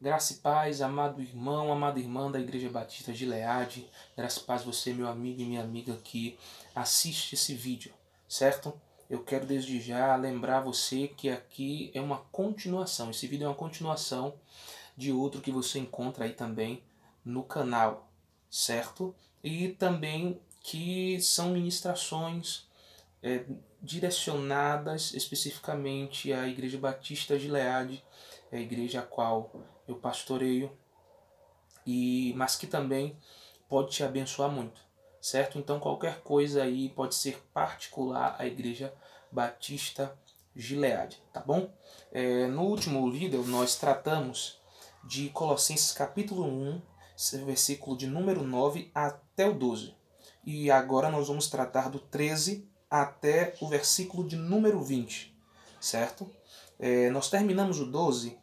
Graça e paz, amado irmão, amada irmã da Igreja Batista Gileade. Graça e paz você, meu amigo e minha amiga que assiste esse vídeo, certo? Eu quero desde já lembrar você que aqui é uma continuação. Esse vídeo é uma continuação de outro que você encontra aí também no canal, certo? E também que são ministrações direcionadas especificamente à Igreja Batista Gileade, a igreja a qual eu pastoreio, mas que também pode te abençoar muito, certo? Então qualquer coisa aí pode ser particular à Igreja Batista Gileade, tá bom? No último vídeo nós tratamos de Colossenses capítulo 1, versículo de número 9 até o 12. E agora nós vamos tratar do 13 até o versículo de número 20, certo? Nós terminamos o 12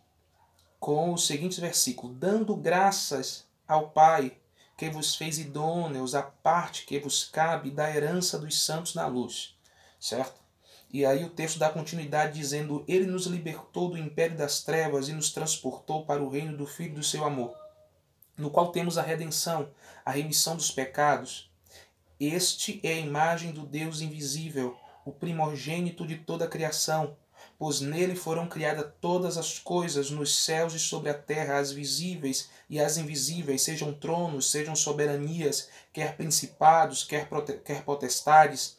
com os seguintes versículos: dando graças ao Pai, que vos fez idôneos à parte que vos cabe da herança dos santos na luz. Certo? E aí o texto dá continuidade dizendo: ele nos libertou do império das trevas e nos transportou para o reino do Filho do seu amor, no qual temos a redenção, a remissão dos pecados. Este é a imagem do Deus invisível, o primogênito de toda a criação, pois nele foram criadas todas as coisas nos céus e sobre a terra, as visíveis e as invisíveis, sejam tronos, sejam soberanias, quer principados, quer potestades.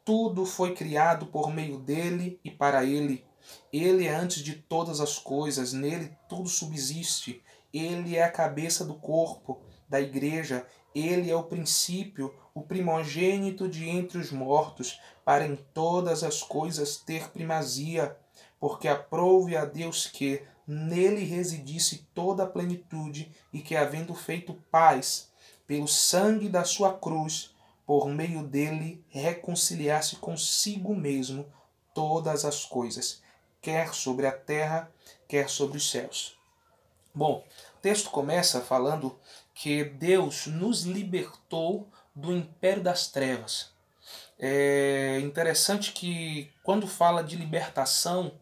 Tudo foi criado por meio dele e para ele. Ele é antes de todas as coisas, nele tudo subsiste. Ele é a cabeça do corpo, da igreja. Ele é o princípio, o primogênito de entre os mortos, para em todas as coisas ter primazia, porque aprouve a Deus que nele residisse toda a plenitude e que, havendo feito paz pelo sangue da sua cruz, por meio dele reconciliasse consigo mesmo todas as coisas, quer sobre a terra, quer sobre os céus. Bom, o texto começa falando que Deus nos libertou do império das trevas. É interessante que quando fala de libertação,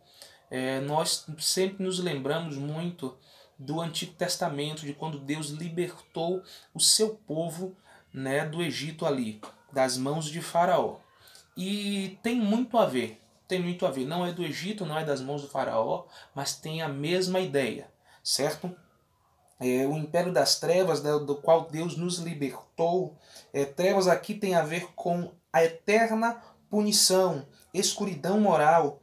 nós sempre nos lembramos muito do Antigo Testamento, de quando Deus libertou o seu povo, né, do Egito ali, das mãos de Faraó. E tem muito a ver, Não é do Egito, não é das mãos do Faraó, mas tem a mesma ideia, certo? O império das trevas, do qual Deus nos libertou, trevas aqui tem a ver com a eterna punição, escuridão moral,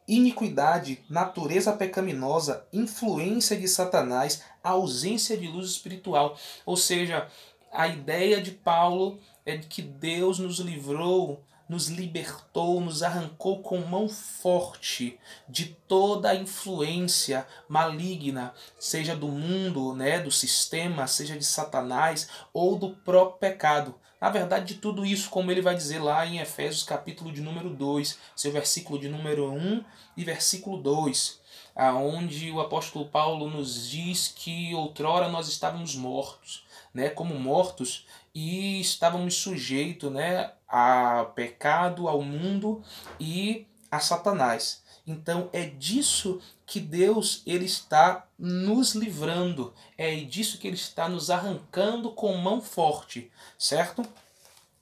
iniquidade, natureza pecaminosa, influência de Satanás, ausência de luz espiritual. Ou seja, a ideia de Paulo é de que Deus nos livrou, nos libertou, nos arrancou com mão forte de toda a influência maligna, seja do mundo, né, do sistema, seja de Satanás ou do próprio pecado. Na verdade, de tudo isso, como ele vai dizer lá em Efésios capítulo de número 2, seu versículo de número 1 e versículo 2, aonde o apóstolo Paulo nos diz que outrora nós estávamos mortos, né, como mortos, e estávamos sujeitos, né, a pecado, ao mundo e a Satanás. Então é disso que Deus ele está nos livrando, é disso que ele está nos arrancando com mão forte, certo?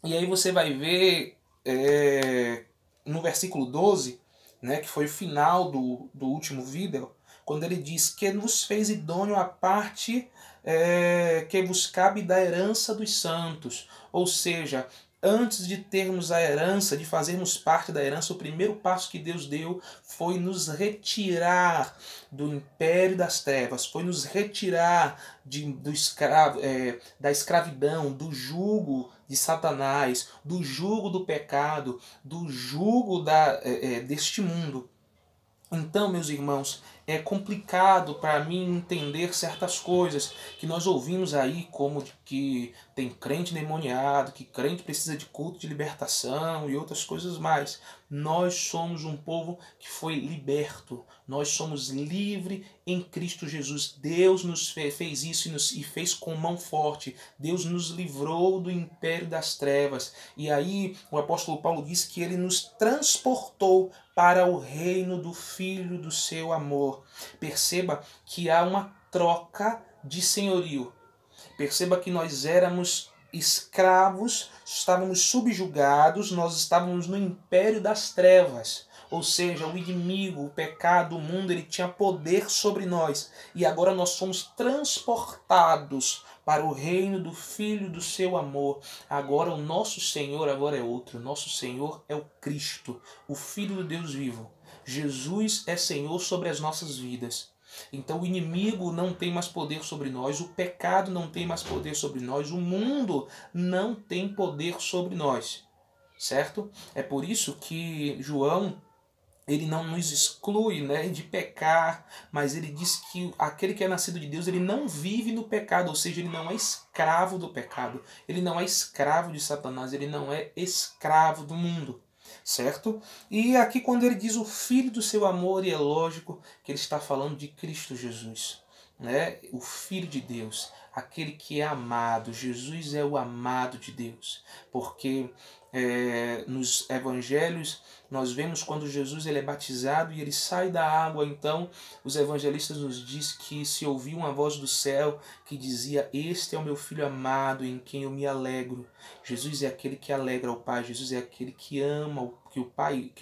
E aí você vai ver no versículo 12, né, que foi o final do último vídeo, quando ele diz que nos fez idôneo a parte que vos cabe da herança dos santos. Ou seja, antes de termos a herança, de fazermos parte da herança, o primeiro passo que Deus deu foi nos retirar do império das trevas, foi nos retirar da escravidão, do jugo de Satanás, do jugo do pecado, do jugo deste mundo. Então, meus irmãos, é complicado para mim entender certas coisas que nós ouvimos aí, como de que tem crente endemoniado, que crente precisa de culto de libertação e outras coisas mais. Nós somos um povo que foi liberto. Nós somos livres em Cristo Jesus. Deus nos fez isso e fez com mão forte. Deus nos livrou do império das trevas. E aí o apóstolo Paulo diz que ele nos transportou para o reino do Filho do seu amor. Perceba que há uma troca de senhorio. Perceba que nós éramos escravos, estávamos subjugados, nós estávamos no império das trevas. Ou seja, o inimigo, o pecado, o mundo, ele tinha poder sobre nós. E agora nós somos transportados para o reino do Filho do seu amor. Agora o nosso Senhor agora é outro. O nosso Senhor é o Cristo, o Filho do Deus vivo. Jesus é Senhor sobre as nossas vidas. Então o inimigo não tem mais poder sobre nós, o pecado não tem mais poder sobre nós, o mundo não tem poder sobre nós, certo? É por isso que João, ele não nos exclui, né, de pecar, mas ele diz que aquele que é nascido de Deus, ele não vive no pecado, ou seja, ele não é escravo do pecado, ele não é escravo de Satanás, ele não é escravo do mundo. Certo? E aqui quando ele diz o Filho do seu amor, e é lógico que ele está falando de Cristo Jesus, né? O Filho de Deus, aquele que é amado. Jesus é o amado de Deus, porque nos evangelhos nós vemos quando Jesus ele é batizado e ele sai da água, então os evangelistas nos diz que se ouviu uma voz do céu que dizia: este é o meu Filho amado em quem eu me alegro. Jesus é aquele que alegra o Pai, Jesus é aquele que ama, que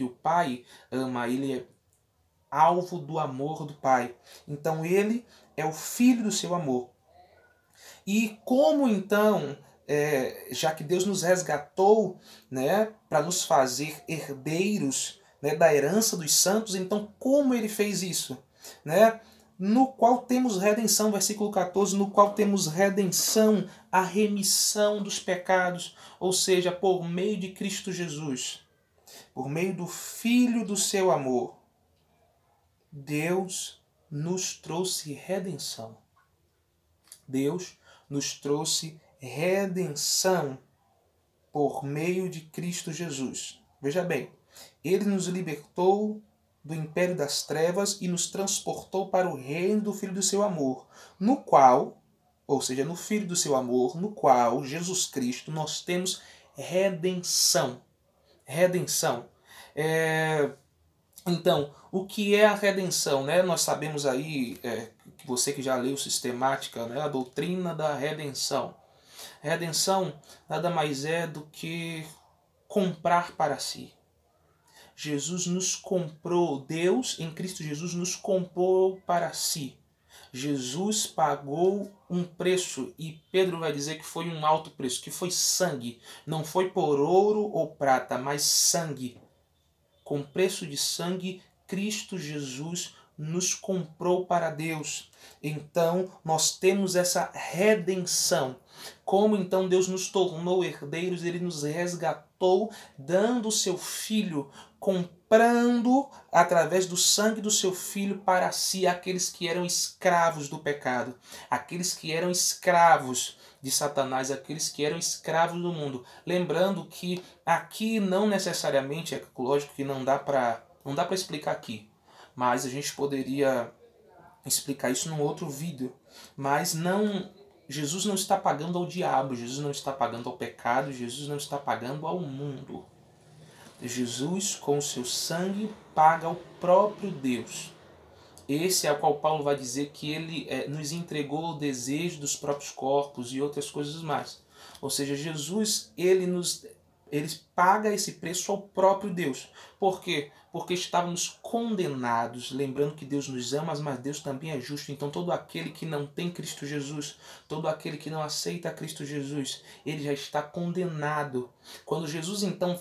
o Pai ama, ele é alvo do amor do Pai. Então ele é o Filho do seu amor. E como então, já que Deus nos resgatou, né, para nos fazer herdeiros, né, da herança dos santos, então como ele fez isso? Né? No qual temos redenção, versículo 14, no qual temos redenção, a remissão dos pecados, ou seja, por meio de Cristo Jesus, por meio do Filho do seu amor, Deus nos trouxe redenção. Deus nos trouxe redenção por meio de Cristo Jesus. Veja bem, ele nos libertou do império das trevas e nos transportou para o reino do Filho do seu amor, no qual, ou seja, no Filho do seu amor, no qual, Jesus Cristo, nós temos redenção. Redenção. Então, o que é a redenção? Né? Nós sabemos aí, você que já leu sistemática, né? A doutrina da redenção. Redenção nada mais é do que comprar para si. Jesus nos comprou, Deus em Cristo Jesus nos comprou para si. Jesus pagou um preço, e Pedro vai dizer que foi um alto preço, que foi sangue. Não foi por ouro ou prata, mas sangue. Com preço de sangue, Cristo Jesus nos comprou para Deus. Então, nós temos essa redenção. Como então Deus nos tornou herdeiros, ele nos resgatou, dando o seu Filho, comprando através do sangue do seu Filho para si aqueles que eram escravos do pecado, aqueles que eram escravos de Satanás, aqueles que eram escravos do mundo. Lembrando que aqui não necessariamente, é lógico que não dá para explicar aqui, mas a gente poderia explicar isso num outro vídeo. Mas não, Jesus não está pagando ao diabo, Jesus não está pagando ao pecado, Jesus não está pagando ao mundo. Jesus, com o seu sangue, paga ao próprio Deus. Esse é o qual Paulo vai dizer que ele nos entregou o desejo dos próprios corpos e outras coisas mais. Ou seja, Jesus, ele paga esse preço ao próprio Deus. Por quê? Porque estávamos condenados. Lembrando que Deus nos ama, mas Deus também é justo. Então todo aquele que não tem Cristo Jesus, todo aquele que não aceita Cristo Jesus, ele já está condenado. Quando Jesus então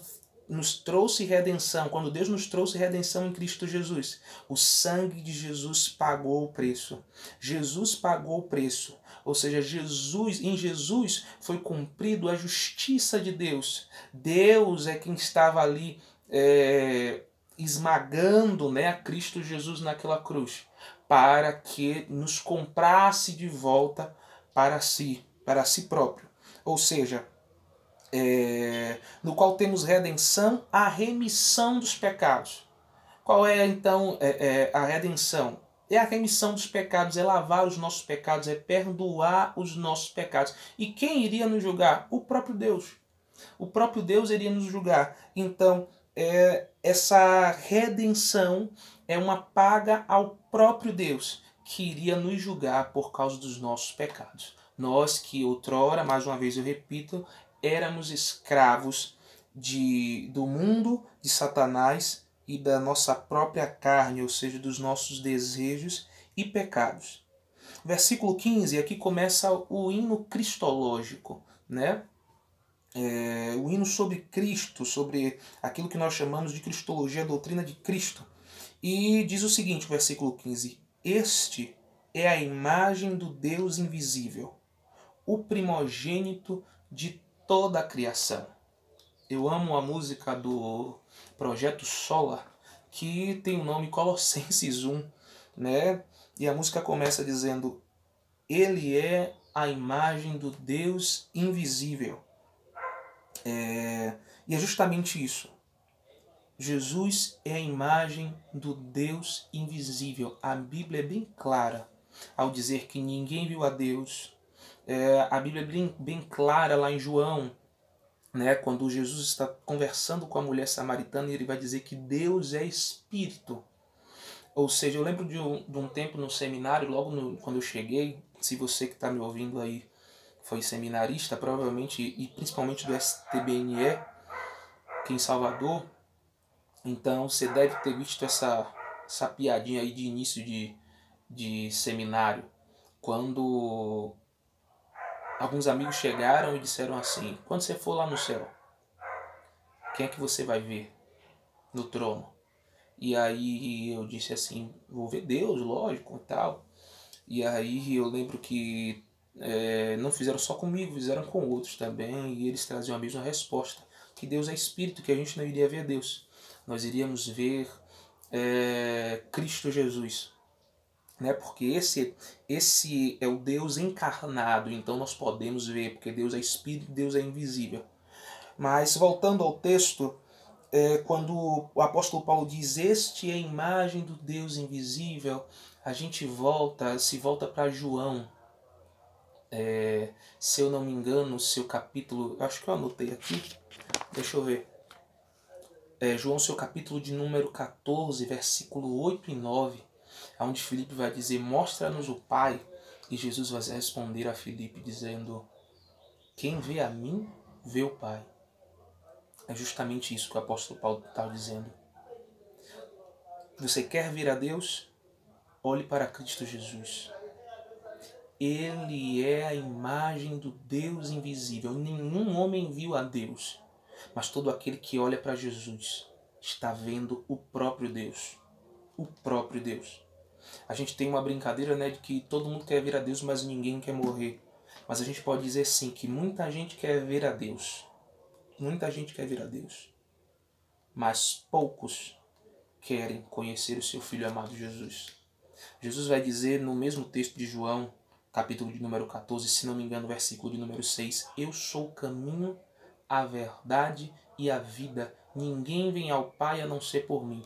nos trouxe redenção, quando Deus nos trouxe redenção em Cristo Jesus, o sangue de Jesus pagou o preço. Jesus pagou o preço. Ou seja, em Jesus foi cumprido a justiça de Deus. Deus é quem estava ali esmagando, né, a Cristo Jesus naquela cruz, para que nos comprasse de volta para si próprio. Ou seja, no qual temos redenção, a remissão dos pecados. Qual é então a redenção? É a remissão dos pecados, é lavar os nossos pecados, é perdoar os nossos pecados. E quem iria nos julgar? O próprio Deus. O próprio Deus iria nos julgar. Então, essa redenção é uma paga ao próprio Deus, que iria nos julgar por causa dos nossos pecados. Nós que outrora, mais uma vez eu repito, éramos escravos do mundo, de Satanás e da nossa própria carne, ou seja, dos nossos desejos e pecados. Versículo 15, aqui começa o hino cristológico, né? O hino sobre Cristo, sobre aquilo que nós chamamos de cristologia, a doutrina de Cristo. E diz o seguinte, versículo 15: Este é a imagem do Deus invisível, o primogênito de toda a criação. Eu amo a música do Projeto Sola, que tem o nome Colossenses 1, né? E a música começa dizendo: Ele é a imagem do Deus invisível. E é justamente isso. Jesus é a imagem do Deus invisível. A Bíblia é bem clara ao dizer que ninguém viu a Deus. A Bíblia é bem clara lá em João, né, quando Jesus está conversando com a mulher samaritana, ele vai dizer que Deus é Espírito. Ou seja, eu lembro de um tempo no seminário, quando eu cheguei, se você que está me ouvindo aí foi seminarista, provavelmente, e principalmente do STBNE, aqui em Salvador, então você deve ter visto essa piadinha aí de início de seminário, quando alguns amigos chegaram e disseram assim: quando você for lá no céu, quem é que você vai ver no trono? E aí eu disse assim: vou ver Deus, lógico, e tal. E aí eu lembro que não fizeram só comigo, fizeram com outros também, e eles traziam a mesma resposta, que Deus é Espírito, que a gente não iria ver Deus. Nós iríamos ver Cristo Jesus, né? Porque esse é o Deus encarnado, então nós podemos ver, porque Deus é Espírito, Deus é invisível. Mas voltando ao texto, quando o apóstolo Paulo diz: este é a imagem do Deus invisível, a gente se volta para João. Se eu não me engano, seu capítulo, acho que eu anotei aqui, deixa eu ver. João, seu capítulo de número 14, versículo 8 e 9, onde Filipe vai dizer: mostra-nos o Pai, e Jesus vai responder a Filipe dizendo: quem vê a mim, vê o Pai. É justamente isso que o apóstolo Paulo está dizendo. Você quer ver a Deus? Olhe para Cristo Jesus. Ele é a imagem do Deus invisível. Nenhum homem viu a Deus, mas todo aquele que olha para Jesus está vendo o próprio Deus. O próprio Deus. A gente tem uma brincadeira, né, de que todo mundo quer ver a Deus, mas ninguém quer morrer. Mas a gente pode dizer sim que muita gente quer ver a Deus. Muita gente quer ver a Deus. Mas poucos querem conhecer o seu Filho amado Jesus. Jesus vai dizer no mesmo texto de João, capítulo de número 14, se não me engano, versículo de número 6, eu sou o caminho, a verdade e a vida. Ninguém vem ao Pai a não ser por mim.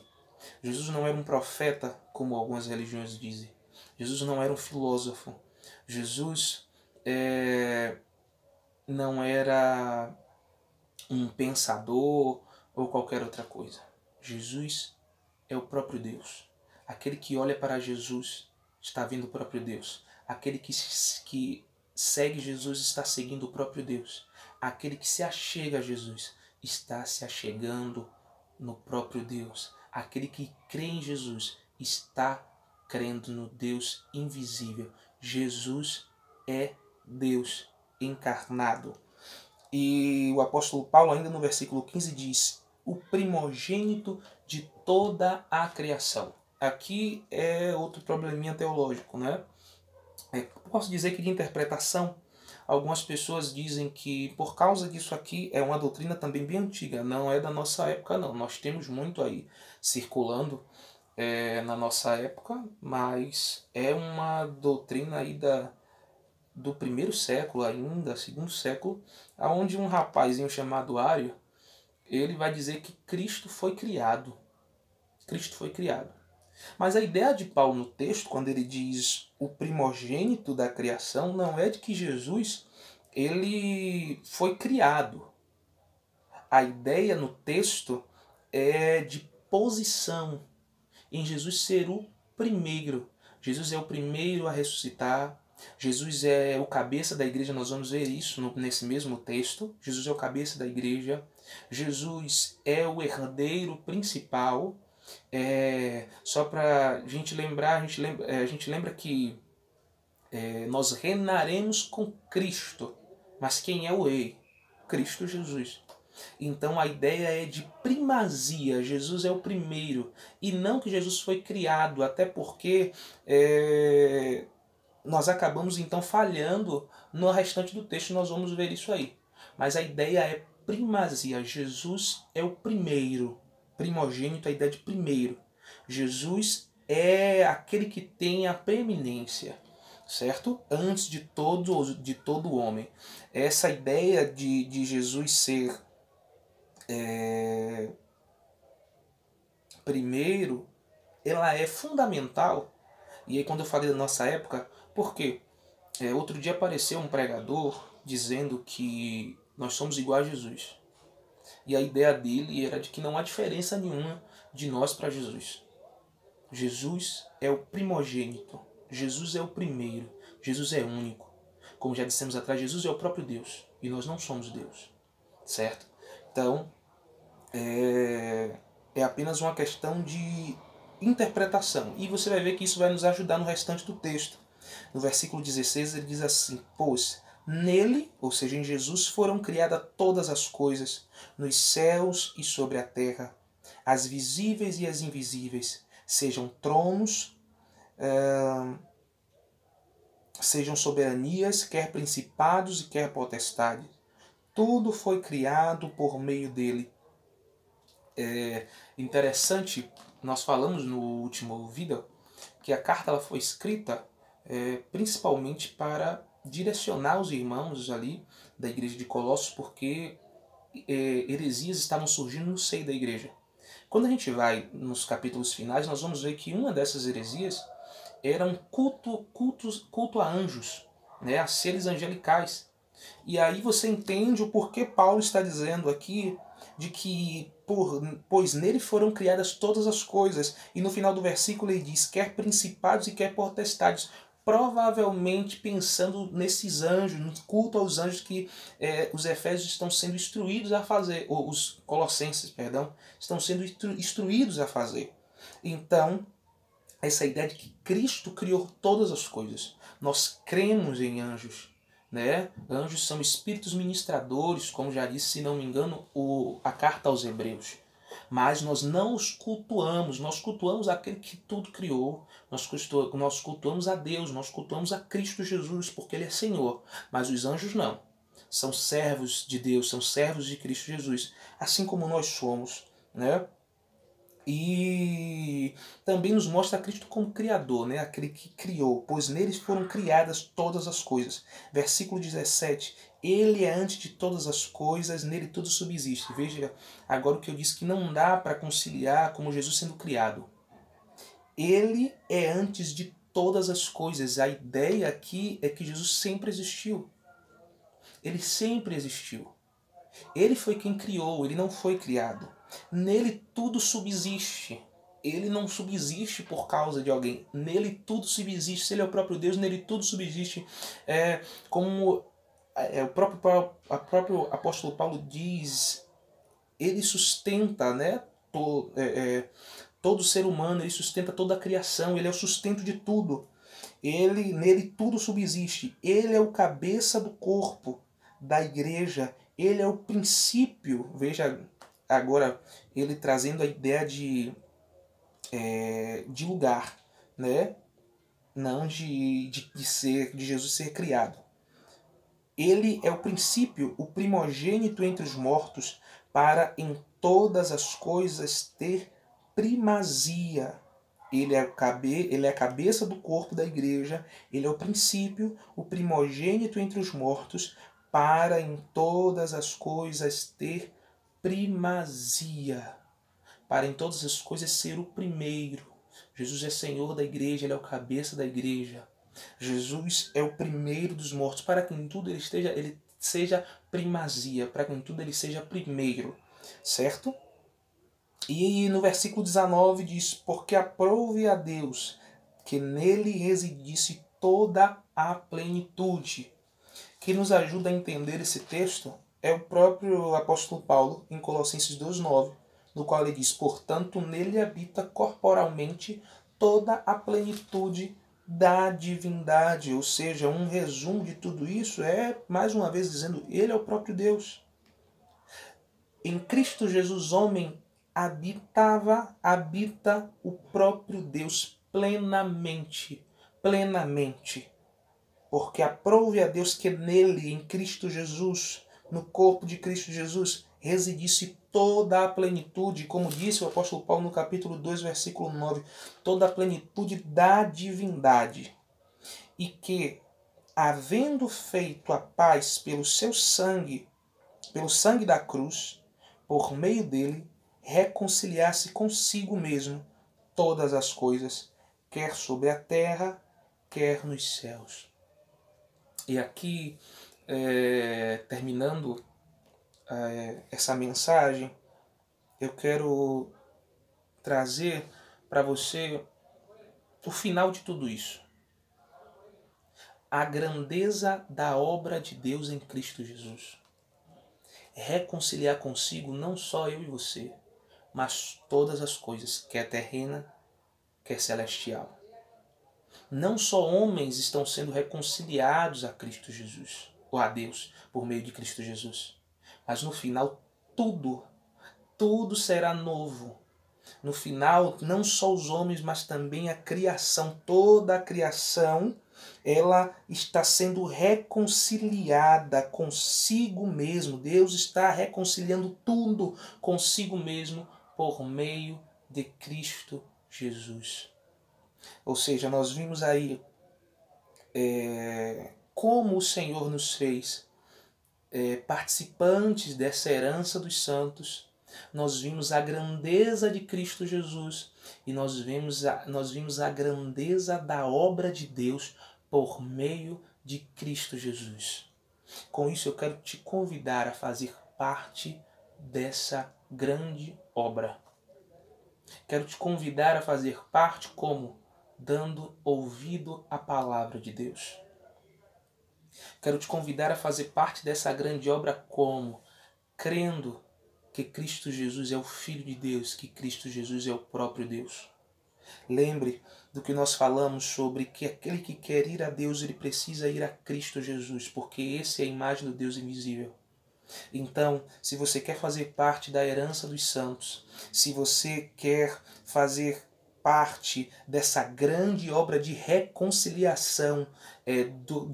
Jesus não era um profeta, como algumas religiões dizem. Jesus não era um filósofo. Jesus não era um pensador ou qualquer outra coisa. Jesus é o próprio Deus. Aquele que olha para Jesus está vendo o próprio Deus. Aquele que segue Jesus está seguindo o próprio Deus. Aquele que se achega a Jesus está se achegando no próprio Deus. Aquele que crê em Jesus está crendo no Deus invisível. Jesus é Deus encarnado. E o apóstolo Paulo, ainda no versículo 15, diz: o primogênito de toda a criação. Aqui é outro probleminha teológico, né? Posso dizer que de interpretação, algumas pessoas dizem que por causa disso aqui é uma doutrina também bem antiga, não é da nossa época não. Nós temos muito aí circulando na nossa época, mas é uma doutrina aí do primeiro século ainda, segundo século, aonde um rapazinho chamado Ário, ele vai dizer que Cristo foi criado. Cristo foi criado. Mas a ideia de Paulo no texto, quando ele diz o primogênito da criação, não é de que Jesus ele foi criado. A ideia no texto é de posição, em Jesus ser o primeiro. Jesus é o primeiro a ressuscitar. Jesus é o cabeça da igreja, nós vamos ver isso nesse mesmo texto. Jesus é o cabeça da igreja. Jesus é o herdeiro principal. Só para a gente lembrar, a gente lembra que nós reinaremos com Cristo. Mas quem é o rei? Cristo Jesus. Então a ideia é de primazia, Jesus é o primeiro, e não que Jesus foi criado, até porque nós acabamos então falhando no restante do texto, nós vamos ver isso aí. Mas a ideia é primazia, Jesus é o primeiro, primogênito, a ideia de primeiro. Jesus é aquele que tem a preeminência, certo? Antes de todo homem. Essa ideia de Jesus ser primeiro, ela é fundamental. E aí quando eu falei da nossa época, por quê? Outro dia apareceu um pregador dizendo que nós somos iguais a Jesus. E a ideia dele era de que não há diferença nenhuma de nós para Jesus. Jesus é o primogênito. Jesus é o primeiro. Jesus é único. Como já dissemos atrás, Jesus é o próprio Deus. E nós não somos Deus. Certo? Então, é apenas uma questão de interpretação. E você vai ver que isso vai nos ajudar no restante do texto. No versículo 16 ele diz assim: pois nele, ou seja, em Jesus, foram criadas todas as coisas, nos céus e sobre a terra, as visíveis e as invisíveis, sejam tronos, sejam soberanias, quer principados e quer potestades. Tudo foi criado por meio dele. É interessante, nós falamos no último vídeo que a carta ela foi escrita principalmente para direcionar os irmãos ali da igreja de Colossos, porque heresias estavam surgindo no seio da igreja. Quando a gente vai nos capítulos finais, nós vamos ver que uma dessas heresias era um culto a anjos, né, a seres angelicais. E aí você entende o porquê Paulo está dizendo aqui de que pois nele foram criadas todas as coisas. E no final do versículo ele diz, quer principados e quer potestades. Provavelmente pensando nesses anjos, no culto aos anjos que os efésios estão sendo instruídos a fazer, ou os colossenses, perdão, estão sendo instruídos a fazer. Então, essa ideia de que Cristo criou todas as coisas. Nós cremos em anjos. Né? Anjos são espíritos ministradores, como já disse, se não me engano, a carta aos Hebreus. Mas nós não os cultuamos, nós cultuamos aquele que tudo criou, nós cultuamos a Deus, nós cultuamos a Cristo Jesus, porque Ele é Senhor. Mas os anjos não. São servos de Deus, são servos de Cristo Jesus, assim como nós somos. Né? E também nos mostra Cristo como Criador, né? Aquele que criou, pois neles foram criadas todas as coisas. Versículo 17, Ele é antes de todas as coisas, nele tudo subsiste. Veja agora o que eu disse, que não dá para conciliar como Jesus sendo criado. Ele é antes de todas as coisas. A ideia aqui é que Jesus sempre existiu. Ele sempre existiu. Ele foi quem criou, ele não foi criado. Nele tudo subsiste. Ele não subsiste por causa de alguém. Nele tudo subsiste. Se ele é o próprio Deus, nele tudo subsiste. Como o próprio apóstolo Paulo diz, ele sustenta, né, todo ser humano, ele sustenta toda a criação, ele é o sustento de tudo. Nele tudo subsiste. Ele é o cabeça do corpo, da igreja. Ele é o princípio. Veja agora ele trazendo a ideia de lugar, né? Não de Jesus ser criado. Ele é o princípio, o primogênito entre os mortos, para em todas as coisas ter primazia. Ele é a cabeça do corpo da igreja, ele é o princípio, o primogênito entre os mortos, para em todas as coisas ter primazia. Para em todas as coisas ser o primeiro. Jesus é Senhor da igreja, ele é o cabeça da igreja. Jesus é o primeiro dos mortos, para que em tudo ele seja primazia, para que em tudo ele seja primeiro, certo? E no versículo 19 diz: porque aprove a Deus que nele residisse toda a plenitude. Quem nos ajuda a entender esse texto é o próprio apóstolo Paulo, em Colossenses 2,9, no qual ele diz: portanto, nele habita corporalmente toda a plenitude da divindade. Ou seja, um resumo de tudo isso é, mais uma vez dizendo, ele é o próprio Deus. Em Cristo Jesus, homem, habita o próprio Deus plenamente. Plenamente. Porque aprove a Deus que nele, em Cristo Jesus, no corpo de Cristo Jesus, residisse toda a plenitude, como disse o apóstolo Paulo no capítulo 2, versículo 9, toda a plenitude da divindade. E que, havendo feito a paz pelo seu sangue, pelo sangue da cruz, por meio dele, reconciliasse consigo mesmo todas as coisas, quer sobre a terra, quer nos céus. E aqui, terminando essa mensagem, eu quero trazer para você o final de tudo isso. A grandeza da obra de Deus em Cristo Jesus. Reconciliar consigo não só eu e você, mas todas as coisas, quer terrena, quer celestial. Não só homens estão sendo reconciliados a Cristo Jesus, ou a Deus, por meio de Cristo Jesus. Mas no final, tudo será novo. No final, não só os homens, mas também a criação, toda a criação, ela está sendo reconciliada consigo mesmo. Deus está reconciliando tudo consigo mesmo por meio de Cristo Jesus. Ou seja, nós vimos aí como o Senhor nos fez participantes dessa herança dos santos. Nós vimos a grandeza de Cristo Jesus e nós vimos a grandeza da obra de Deus por meio de Cristo Jesus. Com isso eu quero te convidar a fazer parte dessa grande obra. Quero te convidar a fazer parte como? Dando ouvido à palavra de Deus. Quero te convidar a fazer parte dessa grande obra como? Crendo que Cristo Jesus é o Filho de Deus, que Cristo Jesus é o próprio Deus. Lembre do que nós falamos sobre que aquele que quer ir a Deus, ele precisa ir a Cristo Jesus, porque esse é a imagem do Deus invisível. Então, se você quer fazer parte da herança dos santos, se você quer fazer parte dessa grande obra de reconciliação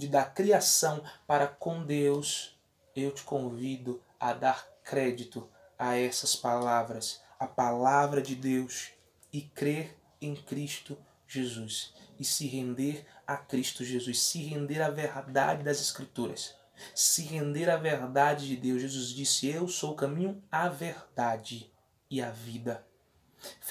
da criação para com Deus, eu te convido a dar crédito a essas palavras, a palavra de Deus, e crer em Cristo Jesus, e se render a Cristo Jesus, se render à verdade das Escrituras, se render à verdade de Deus. Jesus disse: eu sou o caminho, a verdade e a vida.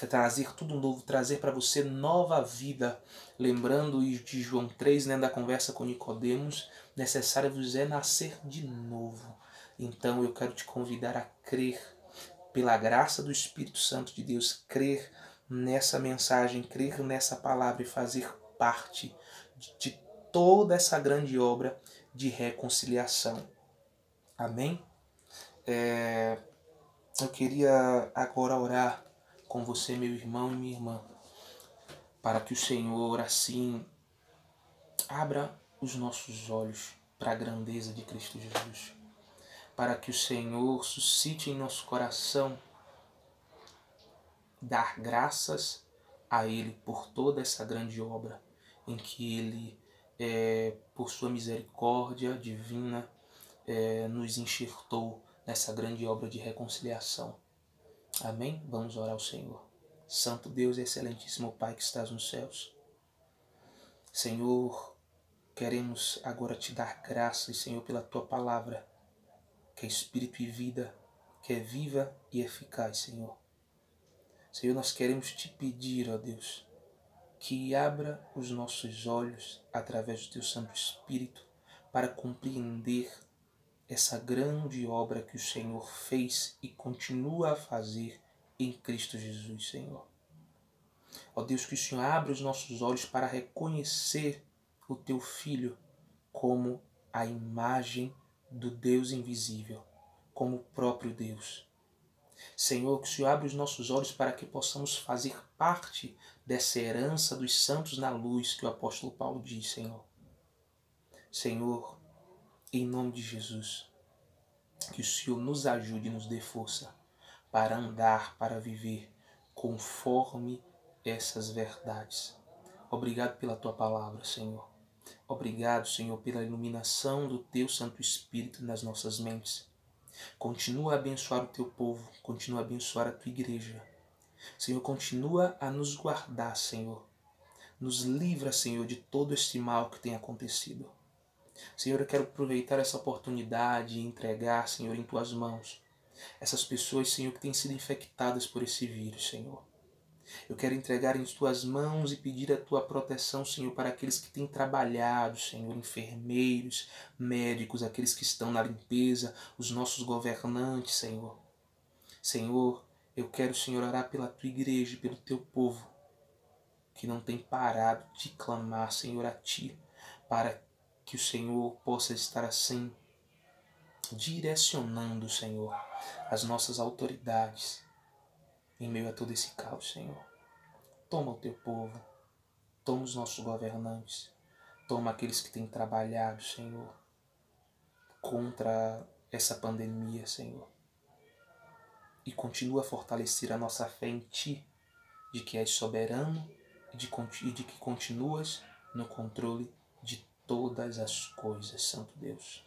Trazer tudo novo, trazer para você nova vida. Lembrando de João 3, da conversa com Nicodemos, necessário vos é nascer de novo. Então eu quero te convidar a crer, pela graça do Espírito Santo de Deus, crer nessa mensagem, crer nessa palavra e fazer parte de toda essa grande obra de reconciliação. Amém? Eu queria agora orar com você, meu irmão e minha irmã, para que o Senhor assim abra os nossos olhos para a grandeza de Cristo Jesus, para que o Senhor suscite em nosso coração dar graças a Ele por toda essa grande obra em que Ele, por sua misericórdia divina, nos enxertou nessa grande obra de reconciliação. Amém? Vamos orar ao Senhor. Santo Deus e excelentíssimo Pai que estás nos céus. Senhor, queremos agora te dar graças, Senhor, pela tua palavra, que é espírito e vida, que é viva e eficaz, Senhor. Senhor, nós queremos te pedir, ó Deus, que abra os nossos olhos através do teu Santo Espírito para compreender essa grande obra que o Senhor fez e continua a fazer em Cristo Jesus, Senhor. Ó Deus, que o Senhor abra os nossos olhos para reconhecer o teu Filho como a imagem do Deus invisível, como o próprio Deus. Senhor, que o Senhor abra os nossos olhos para que possamos fazer parte dessa herança dos santos na luz que o apóstolo Paulo diz, Senhor. Senhor, em nome de Jesus, que o Senhor nos ajude e nos dê força para andar, para viver conforme essas verdades. Obrigado pela tua palavra, Senhor. Obrigado, Senhor, pela iluminação do teu Santo Espírito nas nossas mentes. Continua a abençoar o teu povo, continua a abençoar a tua igreja. Senhor, continua a nos guardar, Senhor. Nos livra, Senhor, de todo este mal que tem acontecido. Senhor, eu quero aproveitar essa oportunidade e entregar, Senhor, em tuas mãos essas pessoas, Senhor, que têm sido infectadas por esse vírus, Senhor. Eu quero entregar em tuas mãos e pedir a tua proteção, Senhor, para aqueles que têm trabalhado, Senhor, enfermeiros, médicos, aqueles que estão na limpeza, os nossos governantes, Senhor. Senhor, eu quero, Senhor, orar pela tua igreja, pelo teu povo, que não tem parado de clamar, Senhor, a ti, para que o Senhor possa estar assim, direcionando, Senhor, as nossas autoridades em meio a todo esse caos, Senhor. Toma o teu povo, toma os nossos governantes, toma aqueles que têm trabalhado, Senhor, contra essa pandemia, Senhor. E continua a fortalecer a nossa fé em Ti, de que és soberano e de que continuas no controle de todas as coisas, Santo Deus.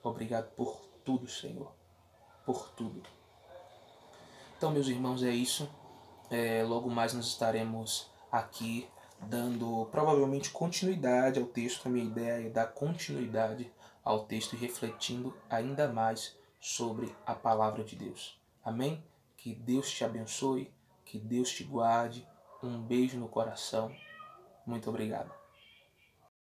Obrigado por tudo, Senhor, por tudo. Então, meus irmãos, é isso. Logo mais nós estaremos aqui dando provavelmente continuidade ao texto. A minha ideia é dar continuidade ao texto e refletindo ainda mais sobre a palavra de Deus. Amém? Que Deus te abençoe, que Deus te guarde. Um beijo no coração. Muito obrigado.